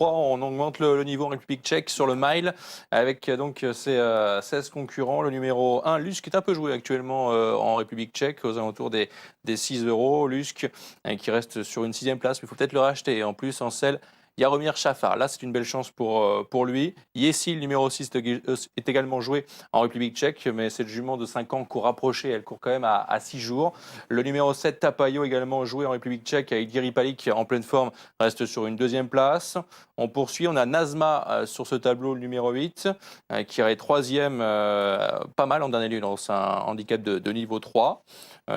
3, on augmente le niveau en République tchèque sur le mile avec donc ses 16 concurrents. Le numéro 1, Lusk, est un peu joué actuellement en République tchèque aux alentours des 6 euros. Lusk qui reste sur une 6e place, mais il faut peut-être le racheter. Et en plus, en selle, Jaromir Šafar. Là, c'est une belle chance pour lui. Yessi, le numéro 6, est également joué en République tchèque, mais cette jument de 5 ans court rapprochée, elle court quand même à 6 jours. Le numéro 7, Tapayo, également joué en République tchèque avec Giri Palik en pleine forme, reste sur une 2e place. On poursuit, on a Nazma sur ce tableau, le numéro 8, qui est 3e, pas mal en dernier lieu, c'est un handicap de niveau 3.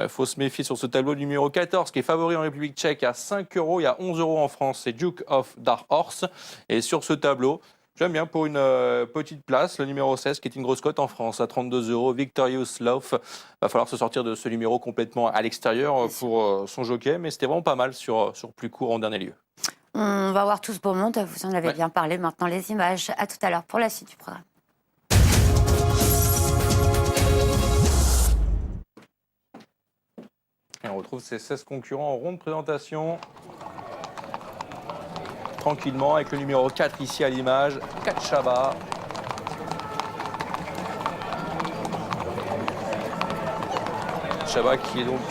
Faut se méfier sur ce tableau numéro 14 qui est favori en République tchèque à 5 euros. Il y a 11 euros en France, c'est Duke of Dark Horse. Et sur ce tableau, j'aime bien pour une petite place, le numéro 16 qui est une grosse cote en France à 32 euros. Victorious Love. Va falloir se sortir de ce numéro complètement à l'extérieur pour son jockey, mais c'était vraiment pas mal sur plus court en dernier lieu. On va voir tout ce beau monde, vous en avez bien parlé. Maintenant les images, à tout à l'heure pour la suite du programme. Et on retrouve ces 16 concurrents en ronde présentation. Tranquillement avec le numéro 4 ici à l'image, Katchaba. Katchaba qui est donc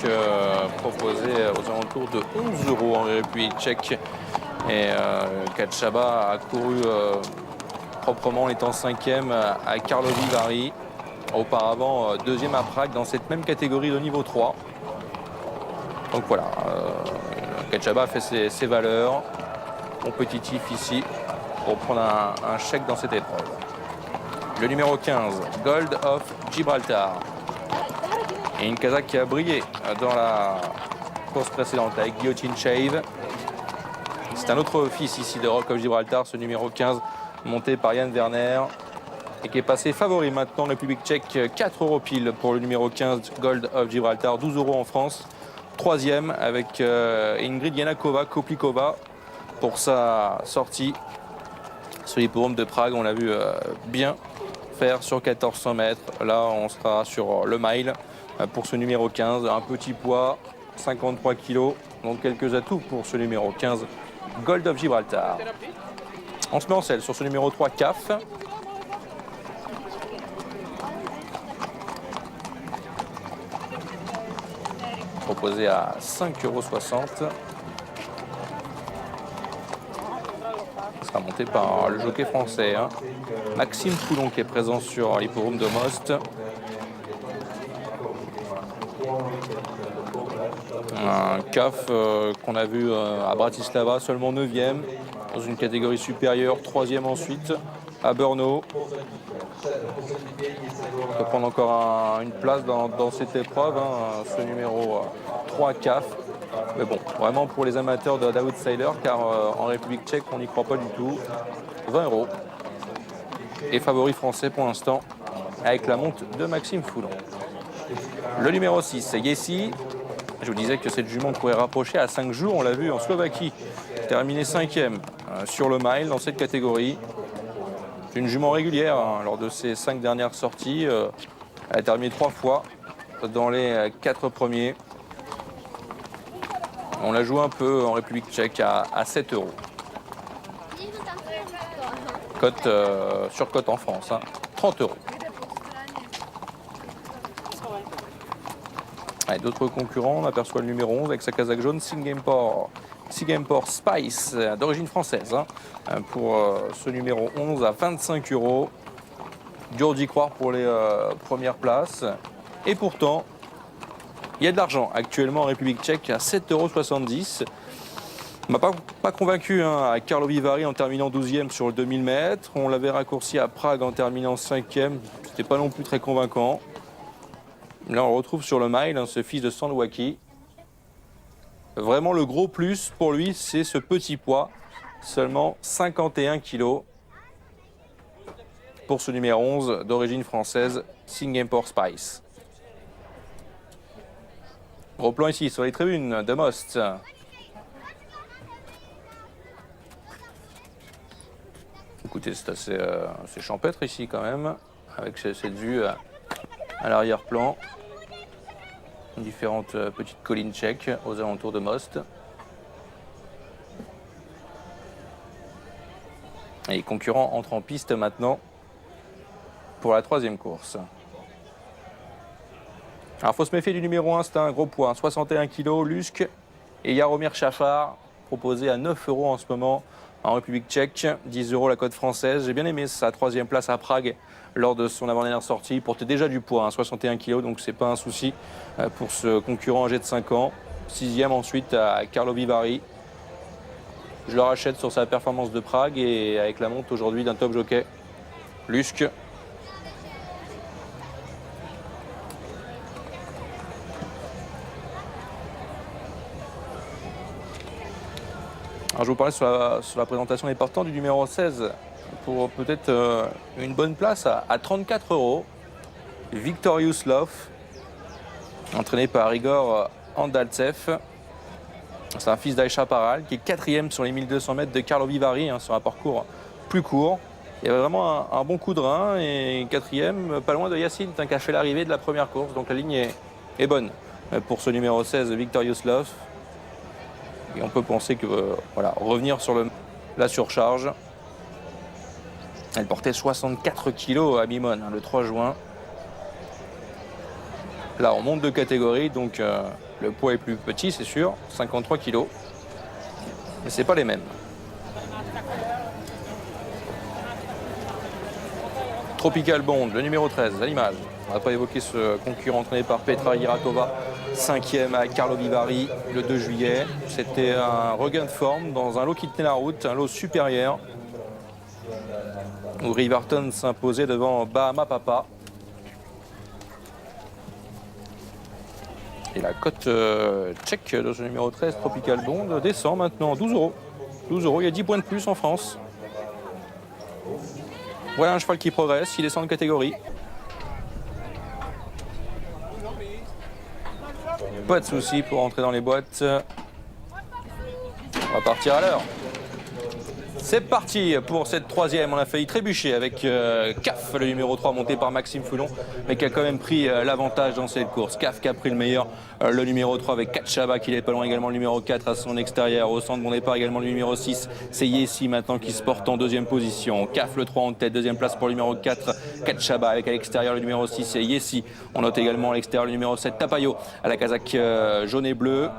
proposé aux alentours de 11 euros en République tchèque. Et Katchaba a couru proprement en étant 5e à Karlovy Vary. Auparavant 2e à Prague dans cette même catégorie de niveau 3. Donc voilà, Katchaba a fait ses valeurs. Compétitif ici pour prendre un chèque dans cette épreuve. Le numéro 15, Gold of Gibraltar. Et une Kazakh qui a brillé dans la course précédente avec Guillotine Shave. C'est un autre fils ici de Rock of Gibraltar, ce numéro 15, monté par Yann Werner. Et qui est passé favori maintenant en République tchèque, 4 euros pile pour le numéro 15, Gold of Gibraltar, 12 euros en France. 3e avec Ingrid Janakova, Koplikova, pour sa sortie sur l'hippodrome de Prague. On l'a vu bien faire sur 1400 mètres. Là, on sera sur le mile pour ce numéro 15. Un petit poids, 53 kg. Donc quelques atouts pour ce numéro 15, Gold of Gibraltar. On se met en selle sur ce numéro 3, CAF. Proposé à 5,60 €. Sera monté par le jockey français, Maxime Foulon, qui est présent sur l'hippodrome de Most. Un CAF qu'on a vu à Bratislava, seulement 9e, dans une catégorie supérieure, 3e ensuite à Brno. Il peut prendre encore une place dans cette épreuve, ce numéro 3 CAF. Mais bon, vraiment pour les amateurs d'outsider, car en République tchèque, on n'y croit pas du tout. 20 €. Et favori français pour l'instant, avec la monte de Maxime Foulon. Le numéro 6, c'est Yessi. Je vous disais que cette jument pourrait rapprocher à 5 jours. On l'a vu en Slovaquie, terminé 5e sur le mile dans cette catégorie. C'est une jument régulière lors de ses 5 dernières sorties. Elle a terminé 3 fois dans les 4 premiers. On la joue un peu en République tchèque à 7 €. Cote sur cote en France, 30 €. D'autres concurrents, on aperçoit le numéro 11 avec sa casaque jaune, Singapore Spice, d'origine française, pour ce numéro 11 à 25 €. Dur d'y croire pour les premières places. Et pourtant, il y a de l'argent actuellement en République tchèque à 7,70 €. On m'a pas convaincu à Karlovy Vary en terminant 12e sur le 2000 mètres. On l'avait raccourci à Prague en terminant 5e. C'était pas non plus très convaincant. Là, on le retrouve sur le mile, ce fils de Sandwaki. Vraiment, le gros plus pour lui, c'est ce petit poids. Seulement 51 kg pour ce numéro 11 d'origine française, Singapore Spice. Gros plan ici sur les tribunes de Most. Écoutez, c'est assez champêtre ici quand même, avec cette vue à l'arrière-plan. Différentes petites collines tchèques aux alentours de Most. Et les concurrents entrent en piste maintenant pour la troisième course. Alors, il faut se méfier du numéro 1, c'est un gros poids, 61 kg, Lusk et Jaromir Šafar, proposé à 9 € en ce moment en République tchèque, 10 € la cote française. J'ai bien aimé sa troisième place à Prague lors de son avant-dernière sortie. Il portait déjà du poids, 61 kg, donc c'est pas un souci pour ce concurrent âgé de 5 ans. Sixième ensuite à Carlo Vivari. Je le rachète sur sa performance de Prague et avec la monte aujourd'hui d'un top jockey, Lusk. Alors je vous parlais sur la présentation des partants du numéro 16 pour peut-être une bonne place à 34 €. Victorious Love, entraîné par Igor Andaltsev. C'est un fils d'Aïcha Paral qui est 4e sur les 1200 mètres de Carlo Vivari, sur un parcours plus court. Il y avait vraiment un bon coup de rein et 4e, pas loin de Yacine qui a fait l'arrivée de la première course. Donc la ligne est bonne pour ce numéro 16, Victorious Love. Et on peut penser que voilà, revenir sur la surcharge. Elle portait 64 kg à Mimone le 3 juin. Là, on monte de catégorie, donc le poids est plus petit, c'est sûr, 53 kg. Mais ce n'est pas les mêmes. Tropical Bond, le numéro 13, à l'image. On n'a pas évoqué ce concurrent entraîné par Petra Iratova, 5e à Carlo Vivari le 2 juillet. C'était un regain de forme dans un lot qui tenait la route, un lot supérieur, où Riverton s'imposait devant Bahama Papa. Et la cote tchèque de ce numéro 13, Tropical Bond, descend maintenant 12 €. 12 €, il y a 10 points de plus en France. Voilà un cheval qui progresse, il descend de catégorie. Pas de souci pour entrer dans les boîtes. On va partir à l'heure. C'est parti pour cette troisième. On a failli trébucher avec CAF, le numéro 3, monté par Maxime Foulon, mais qui a quand même pris l'avantage dans cette course. CAF qui a pris le meilleur, le numéro 3 avec Katchaba qui est pas loin également, le numéro 4 à son extérieur. Au centre de mon départ également le numéro 6, c'est Yessi maintenant qui se porte en deuxième position. CAF le 3 en tête, deuxième place pour le numéro 4, Katchaba avec à l'extérieur le numéro 6, c'est Yessi. On note également à l'extérieur le numéro 7, Tapayo à la casaque jaune et bleue,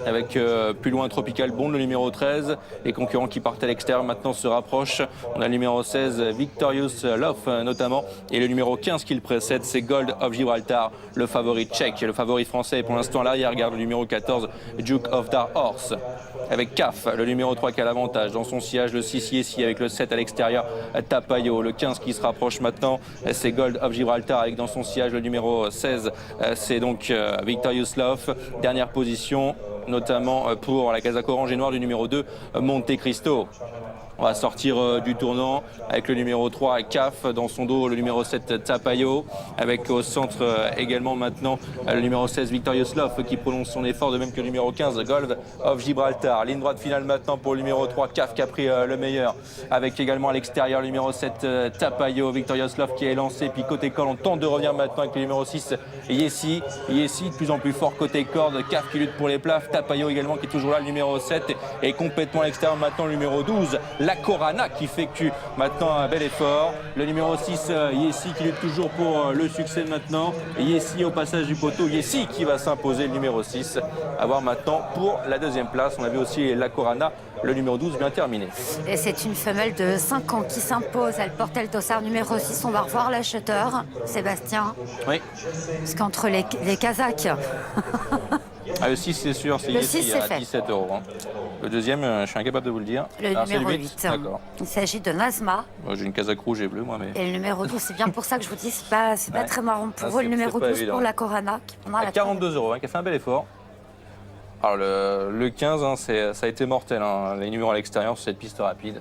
avec plus loin Tropical Bond, le numéro 13. Les concurrents qui partent à l'extérieur maintenant se rapprochent. On a le numéro 16, Victorious Love notamment, et le numéro 15 qui le précède, c'est Gold of Gibraltar, le favori tchèque. Le favori français est pour l'instant à l'arrière, regarde le numéro 14, Duke of Dark Horse, avec CAF, le numéro 3 qui a l'avantage. Dans son sillage, le 6 Yessi avec le 7 à l'extérieur, Tapayo. Le 15 qui se rapproche maintenant, c'est Gold of Gibraltar avec dans son sillage le numéro 16, c'est donc Victorious Love. Dernière position, notamment pour la casaque orange et noire du numéro 2, Monte Cristo. On va sortir du tournant avec le numéro 3, CAF, dans son dos le numéro 7, Tapayo, avec au centre également maintenant le numéro 16, Victorious Love qui prolonge son effort, de même que le numéro 15, Gold of Gibraltar. Ligne droite finale maintenant pour le numéro 3, CAF qui a pris le meilleur, avec également à l'extérieur le numéro 7, Tapayo, Victorious Love qui est lancé, puis côté corde on tente de revenir maintenant avec le numéro 6, Yessi. Yessi de plus en plus fort côté corde, CAF qui lutte pour les places, Tapayo également qui est toujours là, le numéro 7, et complètement à l'extérieur maintenant le numéro 12, la Corana qui effectue maintenant un bel effort. Le numéro 6, Yessi qui lutte toujours pour le succès maintenant. Yessi au passage du poteau. Yessi qui va s'imposer, le numéro 6. À voir maintenant pour la deuxième place. On a vu aussi la Corana, le numéro 12, bien terminé. Et c'est une femelle de 5 ans qui s'impose. Elle portait le dossard numéro 6. On va revoir l'acheteur, Sébastien. Oui. Parce qu'entre les Kazakhs... Ah, le 6, c'est sûr, c'est Yessi à 17 €. Le deuxième, je suis incapable de vous le dire. Le numéro 8. D'accord. Il s'agit de Nazma. J'ai une casaque rouge et bleue, moi. Mais... Et le numéro 12, c'est bien pour ça que je vous dis, c'est pas très marrant pour vous. Le numéro 12 évident. Pour la Corana. Qui prendra la 42 €, qui a fait un bel effort. Alors le 15, ça a été mortel, les numéros à l'extérieur sur cette piste rapide.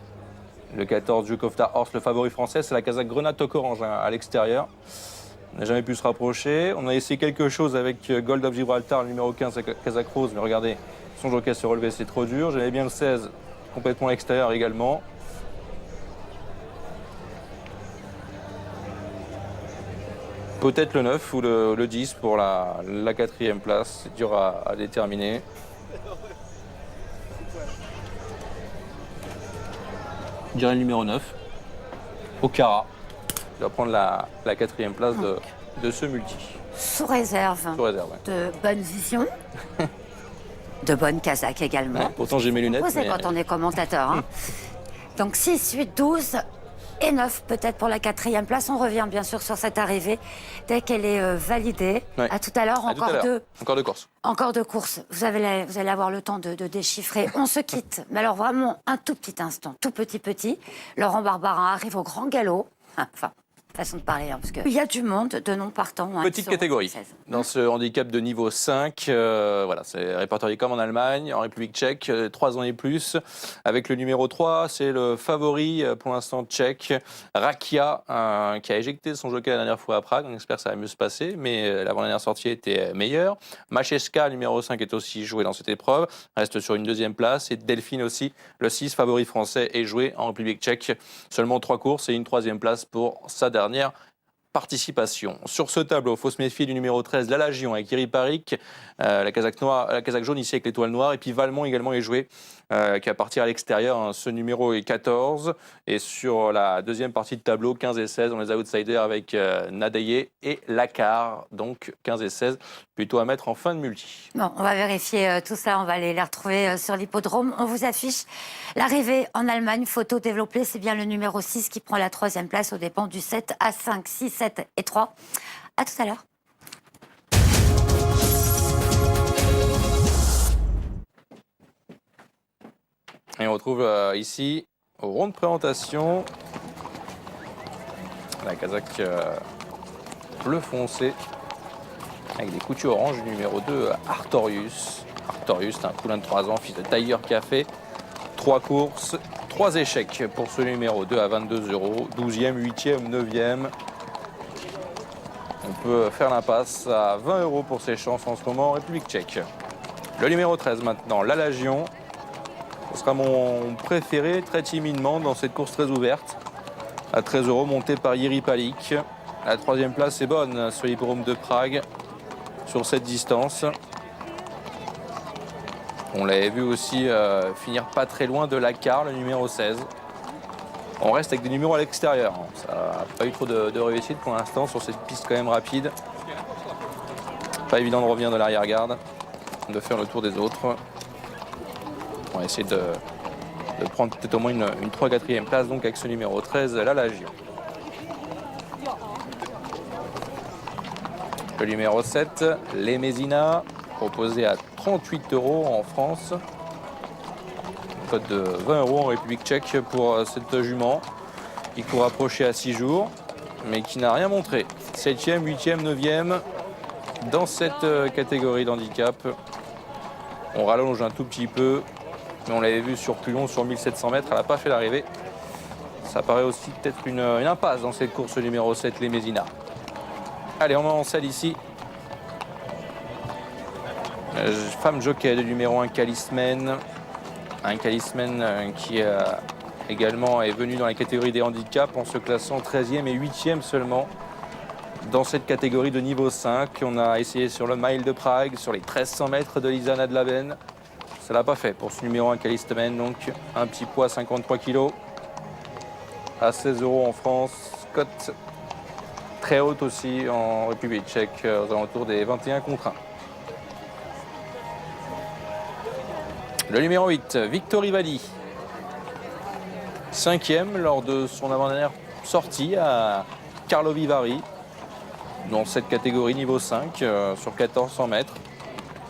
Le 14, Duke of Dark Horse, le favori français, c'est la casaque Grenade Toc Orange à l'extérieur. On n'a jamais pu se rapprocher. On a essayé quelque chose avec Gold of Gibraltar, le numéro 15, casaque rose, mais regardez, son jockey se relever, c'est trop dur. J'aimais bien le 16, complètement à l'extérieur également. Peut-être le 9 ou le 10 pour la quatrième place, c'est dur à déterminer. Je dirais le numéro 9, Okara. Il va prendre la 4e place de ce multi. Sous réserve, Sous réserve, ouais. de bonne vision, de bonnes casaques également. Ouais, pourtant j'ai mes lunettes. C'est Mais... quand on est commentateur. Hein. Donc 6, 8, 12 et 9 peut-être pour la 4e place. On revient bien sûr sur cette arrivée dès qu'elle est validée. Ouais. À tout à l'heure, encore deux. Encore deux courses. Encore deux courses. Vous allez avoir le temps de déchiffrer. On se quitte. Mais alors vraiment un tout petit instant, tout petit. Laurent Barbarin arrive au grand galop. Enfin, façon de parler, hein, parce qu'il y a du monde de non-partants. Hein, petite catégorie. Dans ce handicap de niveau 5, voilà, c'est répertorié comme en Allemagne, en République tchèque, 3 ans et plus. Avec le numéro 3, c'est le favori pour l'instant tchèque, Rakia, qui a éjecté son jockey la dernière fois à Prague. On espère que ça va mieux se passer, mais l'avant-dernière sortie était meilleure. Macheska, numéro 5, est aussi joué dans cette épreuve, reste sur une 2e place. Et Delphine aussi, le 6, favori français, est joué en République tchèque. Seulement 3 courses et une 3e place pour sa dernière participation. Sur ce tableau, il faut se méfier du numéro 13, la Lagion, avec Iri Parik, la casaque jaune ici avec l'étoile noire, et puis Valmont également est joué, qui va partir à l'extérieur. Hein. Ce numéro est 14, et sur la 2e partie de tableau, 15 et 16, on les outsiders avec Nadeye et Lacar, donc 15 et 16, plutôt à mettre en fin de multi. Bon, on va vérifier tout ça, on va aller les retrouver sur l'hippodrome. On vous affiche l'arrivée en Allemagne, photo développée, c'est bien le numéro 6 qui prend la 3e place aux dépens du 7 à 5, 6, 7 et 3. À tout à l'heure. Et on retrouve ici, au rond de présentation, la casaque bleu foncé, avec des coutures oranges, numéro 2, Artorius. Artorius, c'est un poulain de 3 ans, fils de tailleur café. 3 courses, 3 échecs pour ce numéro 2 à 22 €, 12e, 8e, 9e. On peut faire l'impasse à 20 € pour ses chances en ce moment en République tchèque. Le numéro 13 maintenant, la Lagion. Ce sera mon préféré très timidement dans cette course très ouverte. À 13 €, monté par Iri Palik. La 3e place est bonne sur l'hippodrome de Prague sur cette distance. On l'avait vu aussi finir pas très loin de Lacar, le numéro 16. On reste avec des numéros à l'extérieur. Ça n'a pas eu trop de réussite pour l'instant sur cette piste quand même rapide. Pas évident de revenir de l'arrière-garde, de faire le tour des autres. On va essayer de prendre peut-être au moins une 3-4e place donc avec ce numéro 13, la Lagion. Le numéro 7, les Mézina, proposé à 38 € en France. Cote de 20 € en République tchèque pour cette jument qui court approché à 6 jours, mais qui n'a rien montré. 7e, 8e, 9e dans cette catégorie d'handicap. On rallonge un tout petit peu, mais on l'avait vu sur plus long, sur 1700 mètres, elle n'a pas fait l'arrivée. Ça paraît aussi peut-être une impasse dans cette course numéro 7, les Mézina. Allez, on met en selle ici. Femme jockey de numéro 1, Kalismen. Un Kalismen qui également est venu dans la catégorie des handicaps en se classant 13e et 8e seulement dans cette catégorie de niveau 5. On a essayé sur le mile de Prague, sur les 1300 mètres de Lisa Nadlaben. Ça l'a pas fait pour ce numéro 1 Kalismen, donc un petit poids 53 kg à 16 € en France. Cote très haute aussi en République tchèque, aux alentours des 21 contre 1. Le numéro 8, Victor Rivali, 5e lors de son avant-dernière sortie à Karlovy Vary, dans cette catégorie niveau 5 sur 1400 mètres.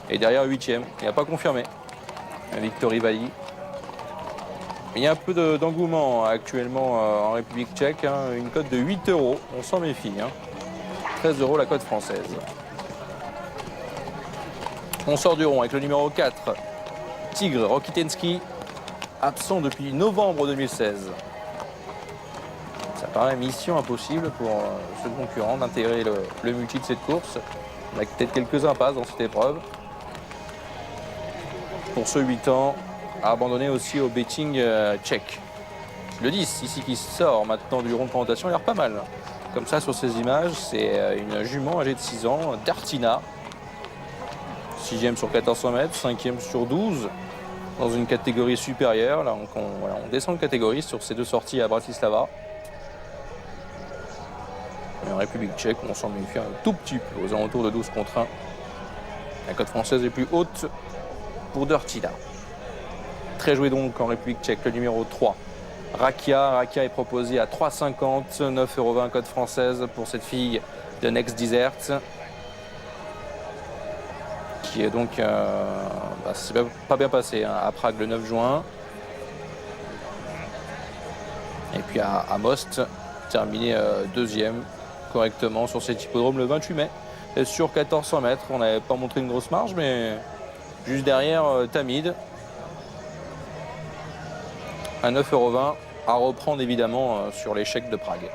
Et derrière 8e, il n'a pas confirmé, Victor Rivali. Il y a un peu d'engouement actuellement en République tchèque, hein, une cote de 8 €, on s'en méfie, hein. 13 € la cote française. On sort du rond avec le numéro 4. Tigre Rokitensky, absent depuis novembre 2016. Ça paraît mission impossible pour ce concurrent d'intégrer le multi de cette course. Il y a peut-être quelques impasses dans cette épreuve. Pour ce 8 ans, a abandonné aussi au betting tchèque. Le 10 ici qui sort maintenant du rond de présentation, il a l'air pas mal. Comme ça sur ces images, c'est une jument âgée de 6 ans, Dartina. 6e sur 1400 mètres, 5e sur 12. dans une catégorie supérieure. Là, on descend de catégorie sur ces 2 sorties à Bratislava. Et en République tchèque, on s'en méfie un tout petit peu, aux alentours de 12 contre 1. La cote française est plus haute pour Dirtina. Très joué donc en République tchèque, le numéro 3. Rakia. Rakia est proposé à 3,50, 9,20 € cote française pour cette fille de Next Desert. Qui est donc, c'est pas bien passé hein, à Prague le 9 juin. Et puis à Most, terminé deuxième correctement sur cet hippodrome le 28 mai. Et sur 1400 mètres, on n'avait pas montré une grosse marge, mais juste derrière Tamid. À 9,20 € à reprendre évidemment sur l'échec de Prague.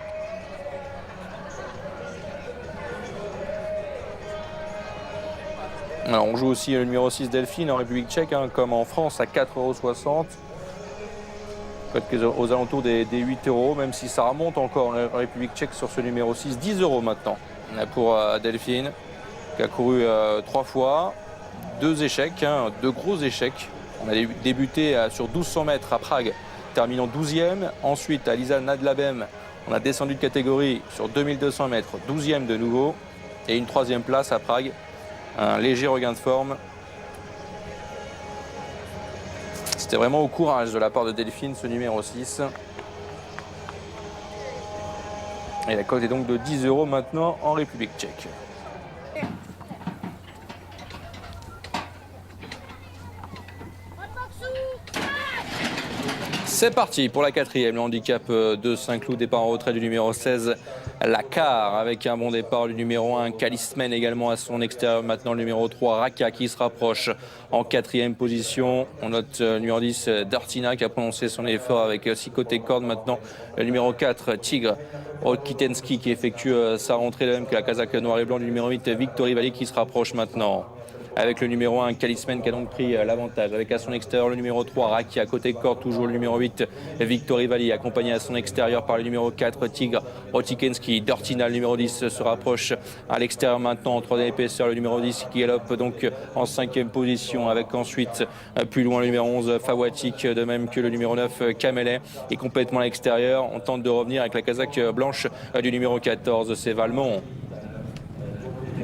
Alors, on joue aussi le numéro 6 Delphine en République tchèque, hein, comme en France, à 4,60 €. Cote aux alentours des 8 €, même si ça remonte encore en République tchèque sur ce numéro 6. 10 € maintenant pour Delphine, qui a couru 3 fois. 2 échecs, hein, 2 gros échecs. On a débuté sur 1200 mètres à Prague, terminant 12e. Ensuite, à Lisa Nadlabem, on a descendu de catégorie sur 2200 mètres, 12e de nouveau. Et une 3e place à Prague. Un léger regain de forme. C'était vraiment au courage de la part de Delphine, ce numéro 6. Et la cote est donc de 10 € maintenant en République tchèque. C'est parti pour la 4e, le handicap de Saint-Cloud, départ en retrait du numéro 16, Lacar, avec un bon départ du numéro 1, Kalismen également à son extérieur, maintenant le numéro 3, Raka qui se rapproche en 4e position. On note le numéro 10, Dirtina qui a prononcé son effort avec 6 côtés corde, maintenant le numéro 4, Tigre, Rokitensky qui effectue sa rentrée, de même que la casaque noir et blanc du numéro 8, Victory Valley qui se rapproche maintenant. Avec le numéro 1, Kalismen qui a donc pris l'avantage. Avec à son extérieur le numéro 3, Raki à côté corde, toujours le numéro 8, Victory Valley, accompagné à son extérieur par le numéro 4, Tigre, Rotikensky. Dirtina, le numéro 10, se rapproche à l'extérieur maintenant en 3e épaisseur. Le numéro 10 qui galope donc en 5e position. Avec ensuite plus loin le numéro 11, Fawatik, de même que le numéro 9, Kamelet, est complètement à l'extérieur. On tente de revenir avec la casaque blanche du numéro 14, c'est Valmont.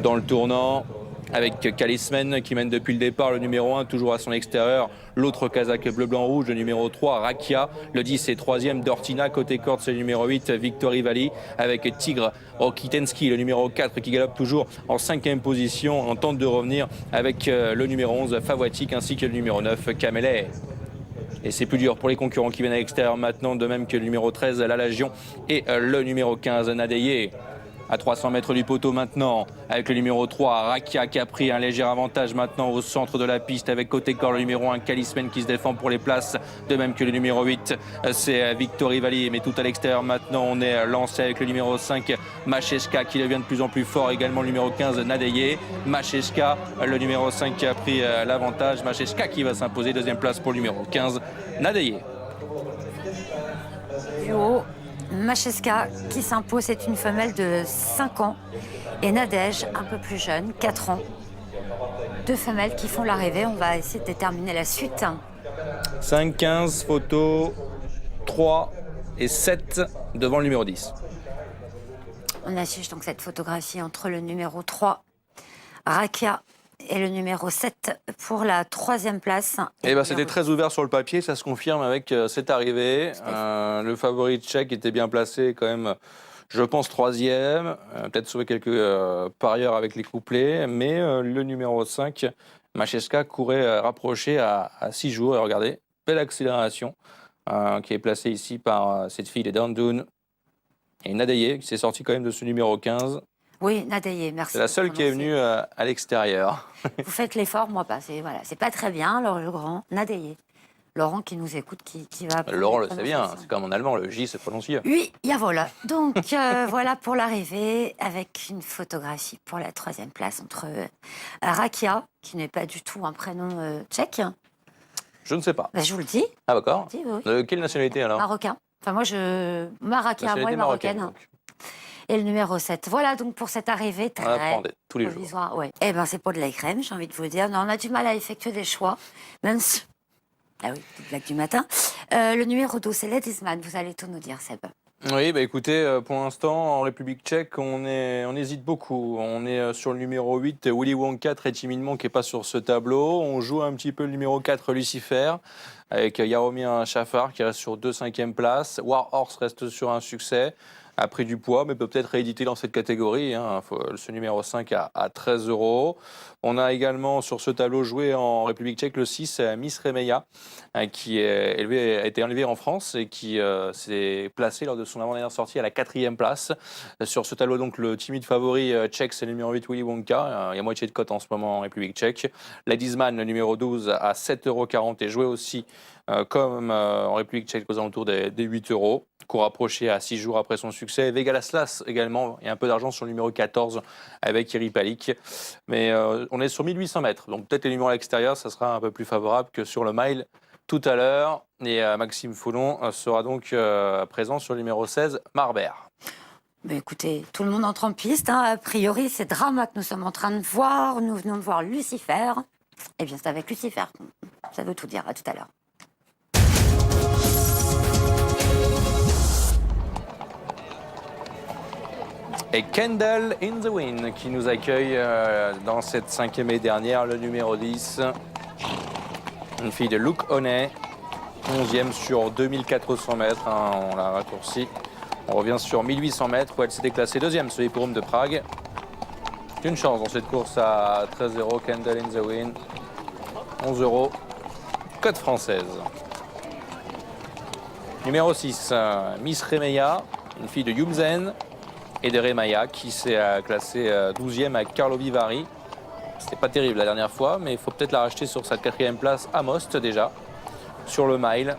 Dans le tournant, avec Kalismen qui mène depuis le départ, le numéro 1 toujours à son extérieur, l'autre casaque bleu-blanc-rouge, le numéro 3 Rakia, le 10 et 3e Dirtina, côté corde c'est le numéro 8 Victory Valley, avec Tigre Rokitensky, le numéro 4 qui galope toujours en 5e position, en tente de revenir avec le numéro 11 Fawatik ainsi que le numéro 9 Kamelet. Et c'est plus dur pour les concurrents qui viennent à l'extérieur maintenant, de même que le numéro 13 La Légion et le numéro 15 Nadeye. À 300 mètres du poteau maintenant, avec le numéro 3, Rakia qui a pris un léger avantage maintenant au centre de la piste, avec côté corps le numéro 1, Kalismen qui se défend pour les places, de même que le numéro 8, c'est Victory Valley, mais tout à l'extérieur maintenant, on est lancé avec le numéro 5, Macheska qui devient de plus en plus fort, également le numéro 15, Nadeye. Macheska, le numéro 5 qui a pris l'avantage, Macheska qui va s'imposer, 2e place pour le numéro 15, Nadeye. Plus haut, Macheska qui s'impose, c'est une femelle de 5 ans. Et Nadège, un peu plus jeune, 4 ans. 2 femelles qui font l'arrivée. On va essayer de déterminer la suite. 5, 15, photo 3 et 7 devant le numéro 10. On affiche donc cette photographie entre le numéro 3, Rakia, et le numéro 7 pour la 3e place. Et c'était très ouvert sur le papier, ça se confirme avec cette arrivée. Le favori tchèque était bien placé quand même, je pense 3e, peut-être sauver quelques parieurs avec les couplets, mais le numéro 5, Macheska, courait rapproché à 6 jours. Et regardez, belle accélération qui est placée ici par cette fille, les Down et Nadeye, qui s'est sortie quand même de ce numéro 15. Oui, Nadeye, merci. C'est la seule qui est venue à l'extérieur. Vous faites l'effort, moi pas. C'est pas très bien, alors le grand Nadeye. Laurent qui nous écoute, qui va... Laurent le sait bien, c'est comme en allemand, le J se prononce. Oui, voilà. Donc voilà pour l'arrivée, avec une photographie pour la 3e place entre Rakia, qui n'est pas du tout un prénom tchèque. Je ne sais pas. Je vous le dis. Ah d'accord. Oui. De quelle nationalité alors? Marocain. Enfin moi Rakia, moi marocaine. Donc. Et le numéro 7. Voilà donc pour cette arrivée très tous les provisoire. Ouais. Eh ben c'est pas de la crème, j'ai envie de vous dire. Non, on a du mal à effectuer des choix, même si Ah oui, petite blague du matin. Le numéro 12, c'est Ledisman. Vous allez tout nous dire, Seb. Oui, bah écoutez, pour l'instant, en République tchèque, on hésite beaucoup. On est sur le numéro 8, Willy Wonka, très timidement, qui n'est pas sur ce tableau. On joue un petit peu le numéro 4, Lucifer, avec Jaromir Šafar, qui reste sur 2/5e place. War Horse reste sur un succès, a pris du poids, mais peut peut-être rééditer dans cette catégorie. Ce numéro 5 à 13 €. On a également sur ce tableau joué en République tchèque le 6, Miss Remeya, qui a été enlevé en France et qui s'est placé lors de son avant-dernière sortie à la 4e place. Sur ce tableau, donc, le timide favori tchèque, c'est le numéro 8, Willy Wonka. Il y a moitié de cote en ce moment en République tchèque. Ledisman, le numéro 12, à 7,40 € et joué aussi comme en République tchèque aux alentours des 8 €. Cours approché à 6 jours après son succès. Vega Laslas également, et un peu d'argent sur le numéro 14 avec Iri Palik. Mais on est sur 1800 mètres, donc peut-être les numéros à l'extérieur, ça sera un peu plus favorable que sur le mile tout à l'heure. Et Maxime Foulon sera donc présent sur le numéro 16, Marbert. Mais écoutez, tout le monde entre en piste. A priori, c'est Drama que nous sommes en train de voir. Nous venons de voir Lucifer. Eh bien, c'est avec Lucifer. Ça veut tout dire. À tout à l'heure. Et Kendall in the Wind qui nous accueille dans cette 5e et dernière, le numéro 10. Une fille de Luke Honey, 11e sur 2400 mètres, on l'a raccourci. On revient sur 1800 mètres où elle s'était classée 2e sur l'hippodrome de Prague. Une chance dans cette course à 13 €, Kendall in the Wind. 11 €, cote française. Numéro 6, Miss Remeya, une fille de Yumzen et de Remaya qui s'est classée 12e avec Carlo Vivari. C'était pas terrible la dernière fois, mais il faut peut-être la racheter sur sa 4e place à Most déjà, sur le mile.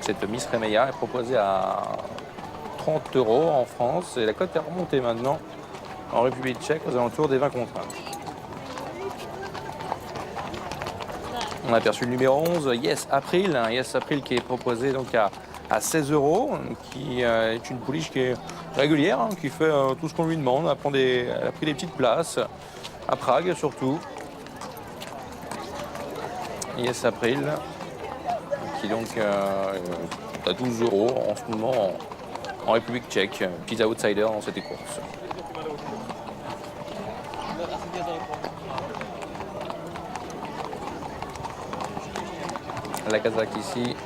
Cette Miss Remeya est proposée à 30 € en France et la cote est remontée maintenant en République tchèque aux alentours des 20 contre 1. On a aperçu le numéro 11, Yes April. Yes April qui est proposé donc à 16 €, qui est une pouliche qui est régulière, qui fait tout ce qu'on lui demande. Elle a pris des petites places, à Prague surtout. Yes April, qui donc à 12 € en ce moment en République tchèque. Petit outsider dans cette course. La Kazakh ici,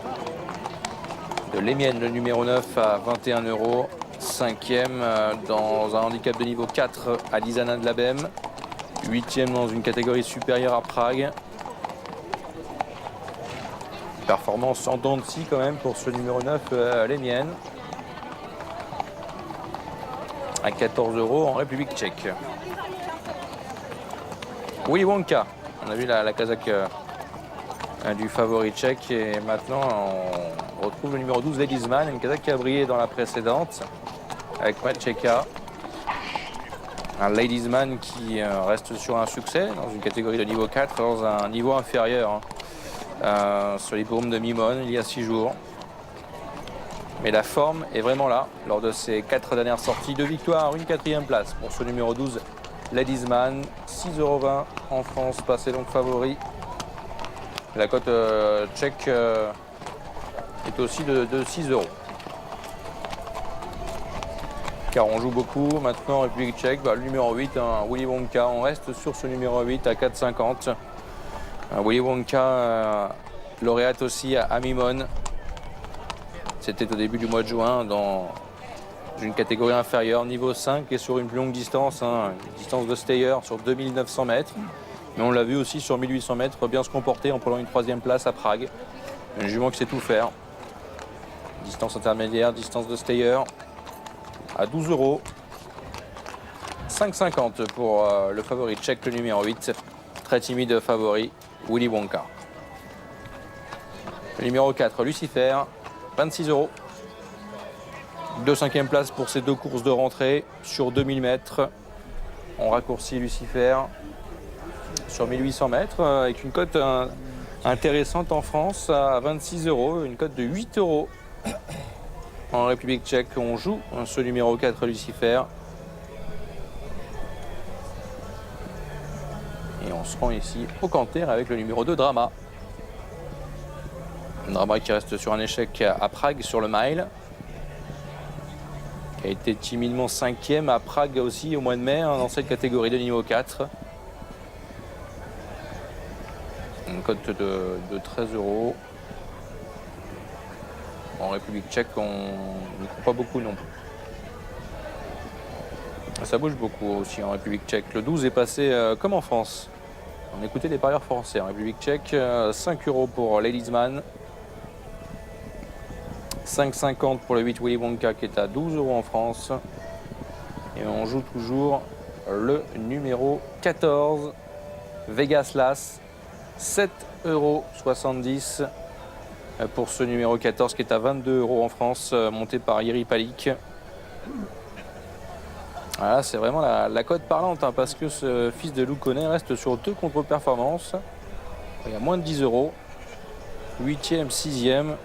de l'Emienne, le numéro 9 à 21 €, 5e dans un handicap de niveau 4 à Lizana de Labem, 8e dans une catégorie supérieure à Prague. Performance en dents de scie quand même pour ce numéro 9, l'Emienne, à 14 € en République tchèque. Willy Wonka, on a vu la Kazakh du favori tchèque, et maintenant on retrouve le numéro 12, Ledisman, une Kazakh qui a brillé dans la précédente avec Matcheka. Un Ledisman qui reste sur un succès dans une catégorie de niveau 4, dans un niveau inférieur sur l'hippodrome de Mimone il y a 6 jours. Mais la forme est vraiment là lors de ses 4 dernières sorties. 2 victoires, une 4e place pour ce numéro 12, Ledisman. 6,20 € en France, passé donc favori. La cote tchèque est aussi de 6 €. Car on joue beaucoup maintenant en République tchèque. Le numéro 8, Willy Wonka, on reste sur ce numéro 8 à 4,50 €. Willy Wonka, lauréate aussi à Mimone. C'était au début du mois de juin dans une catégorie inférieure, niveau 5, et sur une plus longue distance, une distance de stayer sur 2900 mètres. Mais on l'a vu aussi sur 1800 mètres bien se comporter en prenant une 3e place à Prague. Un jument qui sait tout faire. Distance intermédiaire, distance de stayer à 12 €. 5,50 € pour le favori tchèque, le numéro 8. Très timide favori, Willy Wonka. Le numéro 4, Lucifer, 26 €. 2/5e place pour ces 2 courses de rentrée sur 2000 mètres. On raccourcit Lucifer sur 1800 mètres avec une cote intéressante en France à 26 €, une cote de 8 € en République tchèque. On joue ce numéro 4, Lucifer. Et on se rend ici au Canter avec le numéro 2 Drama. Drama qui reste sur un échec à Prague sur le mile. Qui a été timidement 5e à Prague aussi au mois de mai dans cette catégorie de niveau 4. Une cote de 13 €. En République tchèque, on n'y croit pas beaucoup non plus. Ça bouge beaucoup aussi en République tchèque. Le 12 est passé comme en France. On écoutait les parieurs français en République tchèque. 5 € pour Ladies Man. 5,50 pour le 8 Willy Wonka qui est à 12 € en France. Et on joue toujours le numéro 14 Vegas Lass. 7,70 € pour ce numéro 14 qui est à 22 € en France, monté par Yeri Palik. Voilà, c'est vraiment la cote parlante hein, parce que ce fils de Loukonen reste sur 2 contre-performances. Il y a moins de 10 €. 8e, 6e.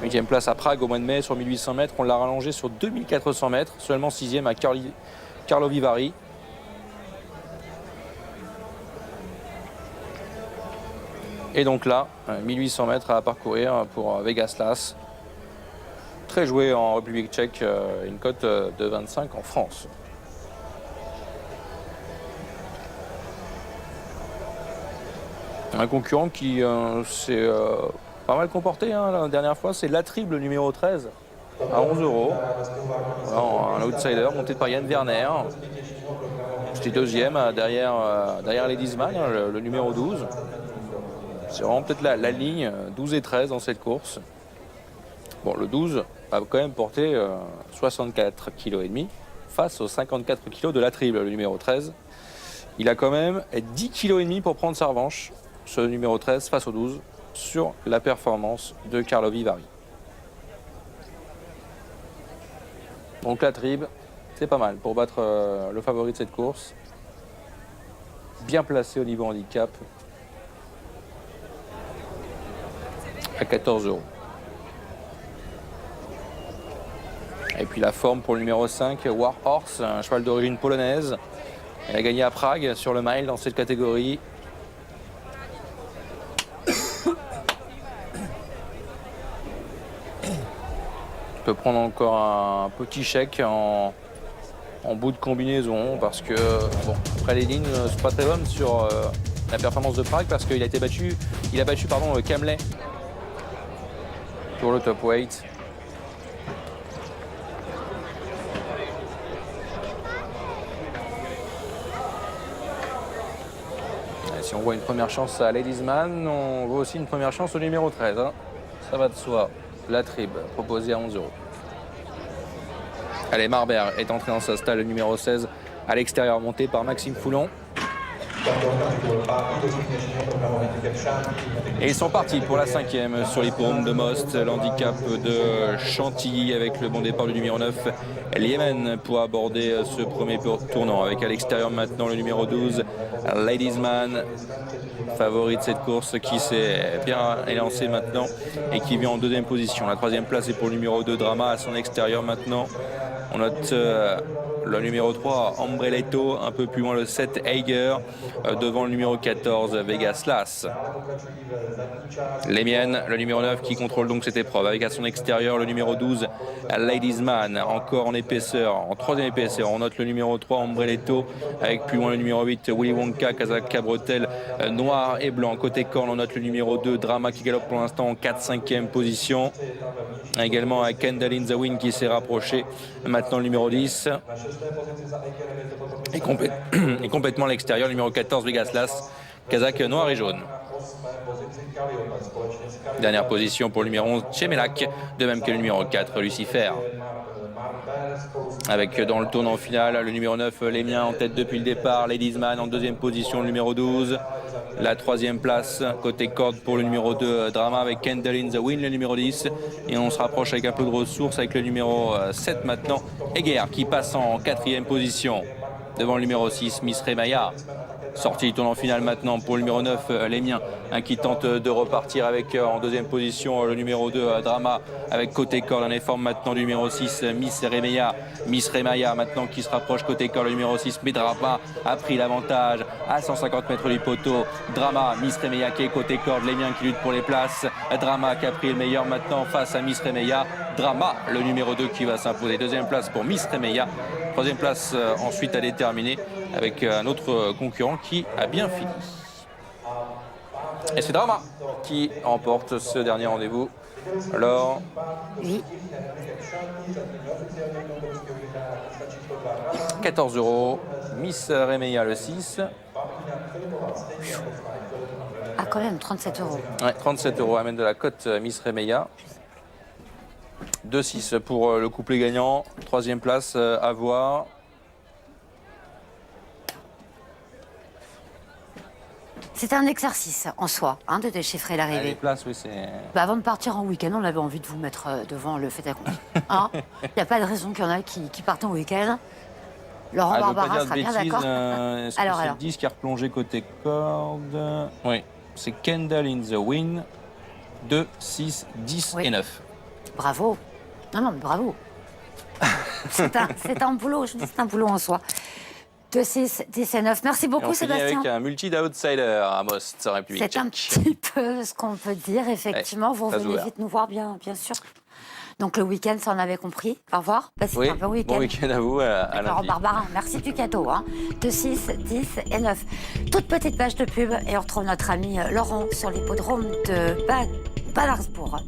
8e place à Prague au mois de mai sur 1800 mètres. On l'a rallongé sur 2400 mètres. Seulement 6e à Karlovy Vary. Et donc là, 1800 mètres à parcourir pour Vegas Lass. Très joué en République tchèque, une cote de 25 en France. Un concurrent qui s'est pas mal comporté hein, la dernière fois, c'est l'Atribe, le numéro 13, à 11 €. Voilà, un outsider monté par Yann Werner. C'était deuxième derrière Ladies Man, le numéro 12. C'est vraiment peut-être la ligne 12 et 13 dans cette course. Bon, le 12 a quand même porté 64,5 kg face aux 54 kg de l'Atribe, le numéro 13. Il a quand même 10,5 kg pour prendre sa revanche, ce numéro 13 face au 12, sur la performance de Karlovy Vary. Donc l'Atribe, c'est pas mal pour battre le favori de cette course. Bien placé au niveau handicap. À 14 €. Et puis la forme pour le numéro 5, War Horse, un cheval d'origine polonaise. Elle a gagné à Prague sur le mile dans cette catégorie. peut prendre encore un petit chèque en bout de combinaison parce que bon, après les lignes c'est pas très bonne sur la performance de Prague parce qu'il a battu Kamley pour le top weight. Et si on voit une première chance à Ladies Man, on voit aussi une première chance au numéro 13. Hein. Ça va de soi. L'Atribe, proposé à 11 €. Allez, Marbert est entré dans sa stalle numéro 16 à l'extérieur, monté par Maxime Foulon. Et ils sont partis pour la 5e sur l'hippodrome de Most, l'handicap de Chantilly avec le bon départ du numéro 9, Liemen, pour aborder ce premier tournant. Avec à l'extérieur maintenant le numéro 12, Ladies Man, favori de cette course qui s'est bien élancé maintenant et qui vient en deuxième position. La troisième place est pour le numéro 2, Drama, à son extérieur maintenant. On note le numéro 3, Ambreletto, un peu plus loin le 7, Eiger, devant le numéro 14, Vegas Lass. Les miennes, le numéro 9 qui contrôle donc cette épreuve, avec à son extérieur le numéro 12, Ladies Man, encore en épaisseur, en troisième épaisseur. On note le numéro 3, Ambreletto, avec plus loin le numéro 8, Willy Wonka, Kazakh Cabretel, noir et blanc. Côté corne, on note le numéro 2, Drama, qui galope pour l'instant en 4-5e position. Également avec Kendall in the Wind qui s'est rapproché. Maintenant le numéro 10. Et complètement à l'extérieur, le numéro 14, Vegas Lass, Kazakh noir et jaune. Dernière position pour le numéro 11, Chemelak, de même que le numéro 4, Lucifer. Avec dans le tournant final, le numéro 9, les miens en tête depuis le départ, Ladies Man en deuxième position, le numéro 12. La troisième place, côté corde pour le numéro 2, Drama, avec Kendall in the Wind, le numéro 10. Et on se rapproche avec un peu de ressources avec le numéro 7 maintenant, Eger, qui passe en quatrième position. Devant le numéro 6, Miss Remaya. Sortie du tournant final maintenant pour le numéro 9, les miens, qui tente de repartir avec en deuxième position le numéro 2, Drama, avec côté corde, un effort maintenant du numéro 6, Miss Remaya. Miss Remaya maintenant qui se rapproche côté corde, le numéro 6, mais Drama a pris l'avantage à 150 mètres du poteau. Drama, Miss Remaya qui est côté corde, les miens qui luttent pour les places. Drama qui a pris le meilleur maintenant face à Miss Remaya. Drama, le numéro 2 qui va s'imposer. Deuxième place pour Miss Remaya. Troisième place ensuite à déterminer avec un autre concurrent qui a bien fini. Et c'est Drama qui remporte ce dernier rendez-vous. Alors, Oui. 14 €. Miss Remaya le 6. Ah, quand même, 37 €. Ouais, 37 € amène de la cote Miss Remaya. 2-6 pour le couplet gagnant. Troisième place à voir. C'est un exercice en soi, hein, de déchiffrer Les l'arrivée. places, oui, c'est... Bah, avant de partir en week-end, on avait envie de vous mettre devant le fait accompli. Hein, il n'y a pas de raison qu'il y en a qui partent en week-end. Laurent Ah, je veux pas Barbara dire de sera bien bêtises. d'accord. Est-ce que Alors, c'est alors. le 10 qui a replongé côté corde? Oui, c'est Kendall in the Wind. 2, 6, 10 Oui. et 9. Bravo. Non, non, mais bravo. c'est un boulot, je vous dis, c'est un boulot en soi. 2, 6, 10 et 9. Merci Et beaucoup, on finit Sébastien. avec un multi d'outsider à Most, République C'est un tchèque. petit peu ce qu'on peut dire, effectivement. Ouais, vous très revenez ouvert. vite nous voir, bien sûr. Donc le week-end, ça on avait compris. Au revoir. Passez Oui, un bon week-end. bon week-end à vous, à Laurent lundi. Barbarin, merci du cadeau. 2, 6, 10 et 9. Toute petite page de pub et on retrouve notre ami Laurent sur l'hippodrome de Balarsbourg.